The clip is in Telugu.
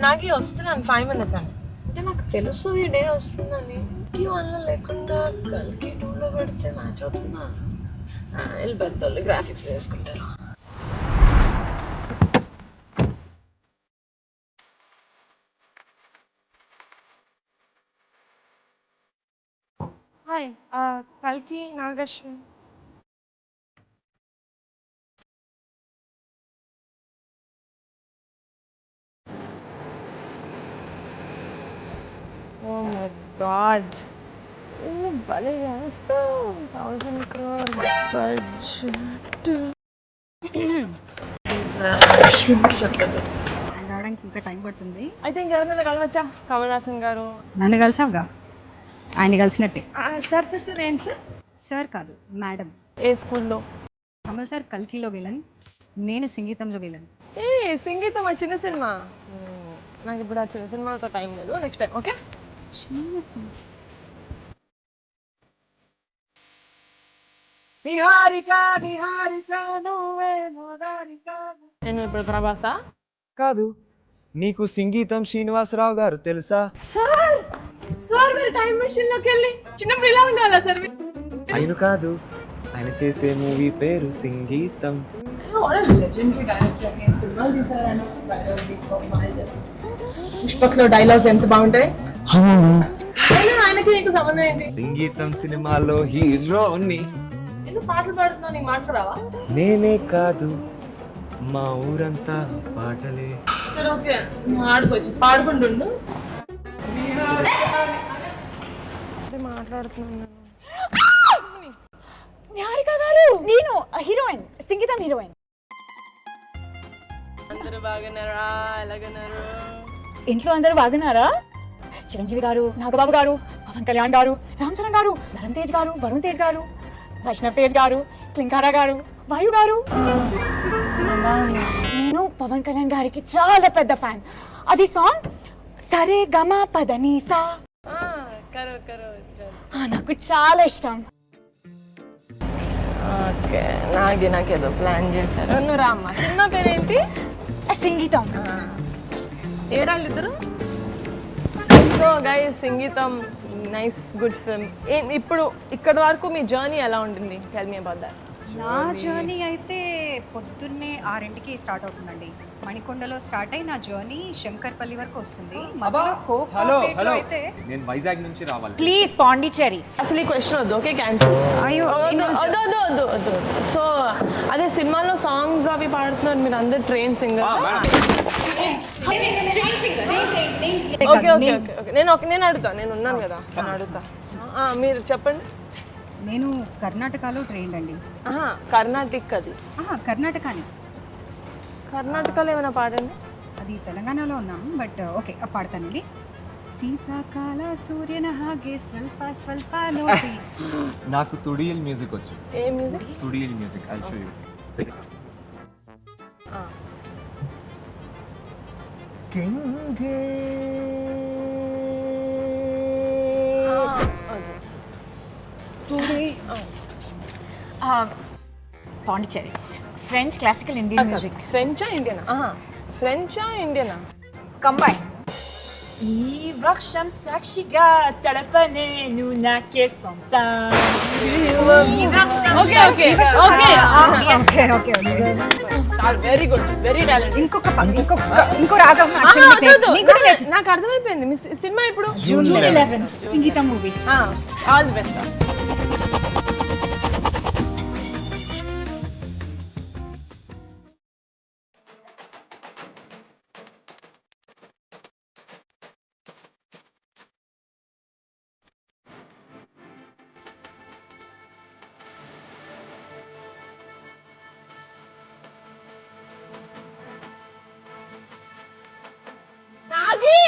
నాకు వస్తున్నాను 5 minutes అని అంటే నాకు తెలుసు ఈ డే వస్తుందని వల్ల లేకుండా కల్కి 2లో పెడితే మ్యాచ్ అవుతుందా వెళ్ళి పెద్దోళ్ళు గ్రాఫిక్స్ వేసుకుంటారు. హాయ్ కల్కి Nageswari. Oh my god. Oh, భలే చేస్తావు 1000 crore budget. రావడానికి ఇంకా టైం పడుతుంది. అయితే ఇంకెవరైనా కలవచ్చా? కమల్ హాసన్ గారు. నన్ను కలిసావుగా, ఆయన కలిసినట్టే. సార్ సార్ సార్ ఏంటి సార్? సార్ కాదు మేడం. ఏ స్కూల్లో? కమల్ సార్ కల్కిలో విలన్, నేను సంగీతంలో విలన్. ఏ సంగీతం ఆ చిన్న సినిమా. నాకు ఇప్పుడు ఆ చిన్న సినిమాతో టైం లేదు. Next time okay. చిన్న సినిమా. నేను ఇప్పుడు ప్రభాసా కాదు, నీకు సంగీతం శ్రీనివాసరావు గారు తెలుసా? సార్ సార్ మీరు టైం మెషిన్ లోకి వెళ్ళి చిన్నప్పుడు ఇలా ఉండాలా సార్? ఆయన కాదు, ఆయన చేసే మూవీ పేరు సంగీతం. పుష్పక్లో డైలాగ్స్ ఎంత బాగుంటాయి. ఆయనకి నీకు సంబంధం ఏంటి? సంగీతం సినిమాలో హీరోని. ఎందుకు పాటలు పాడుతున్నావు? నీకు మాట్లాడరావా? నేనే కాదు, మా ఊరంతా పాటలే. సరే ఓకే, నువ్వు ఆడుకోవచ్చు, పాడుకుంటుండు. మాట్లాడుతున్నాను నిహారిక గారు, నేను హీరోయిన్, సంగీతం హీరోయిన్. అందరూ బాగున్నారా? ఎలాగన్నారు? ఇంట్లో అందరూ బాగున్నారా? చిరంజీవి గారు, నాగబాబు గారు, పవన్ కళ్యాణ్ గారు, రామ్ చరణ్ గారు, ధరమ్ తేజ్ గారు, వరుణ్ తేజ్ గారు, వైష్ణవ్ తేజ్ గారు, క్లింకారా గారు, వాయు గారు. నేను పవన్ కళ్యాణ్ గారికి చాలా పెద్ద ఫ్యాన్. అది సాంగ్ సరే గమ పదనీసా నాకు చాలా ఇష్టం. ఓకే, నాకేదో ప్లాన్ చేశారు. నువ్వు రామ్మా. సినిమా పేరేంటి? సంగీతం. ఏడాళ్ళు ఇద్దరు. సో గైస్, సంగీతం నైస్ గుడ్ ఫిల్మ్. ఇప్పుడు ఇక్కడ వరకు మీ జర్నీ ఎలా ఉంటుంది? Tell me about that. నా జర్నీ అయితే పొద్దున్నే 6కి స్టార్ట్ అవుతుందండి. మణికొండలో స్టార్ట్ అయి నా జర్నీ శంకర్పల్లి వరకు వస్తుంది. హలో, నేను వైజాగ్ నుంచి రావాలి. ప్లీజ్ పాండిచ్చేరి. అసలు ఈ క్వశ్చన్ వద్దు, ఓకే క్యాన్సిల్. అయ్యో వద్దు. సో అదే సినిమాలో సాంగ్స్ అవి పాడుతున్నారు మీరు అందరు train singer. Okay okay okay okay నేను అడుగుతా, నేను ఉన్నాను కదా, నేను అడుగుతా. మీరు చెప్పండి. నేను కర్ణాటకలో ట్రైన్ అండి. కర్ణాటక. అది కర్ణాటకని. కర్ణాటకలో ఏమైనా పాడండి. అది తెలంగాణలో ఉన్నాము, బట్ ఓకే పాడతానండి. శీతాకాల సూర్యన హాగే స్వల్ప స్వల్ప నోటి. నాకు తుడియల్ మ్యూజిక్ వచ్చు. ఏ మ్యూజిక్? తుడియల్ మ్యూజిక్, ఐల్ షో యు. కింగే Pondicherry. French classical Indian music. ఫ్రెంచా ఇండియనా? ఫ్రెంచా ఇండియనా? కంబైన్. ఈ వృక్షం సాక్షిగా తడపనేను నాకే సొంతం. Very good, very talent. ఇంకో రాగం నాకు అర్థమైపోయింది. మీ సినిమా ఇప్పుడు జూన్ 11 సంగీతం movie. All the best. Nagi!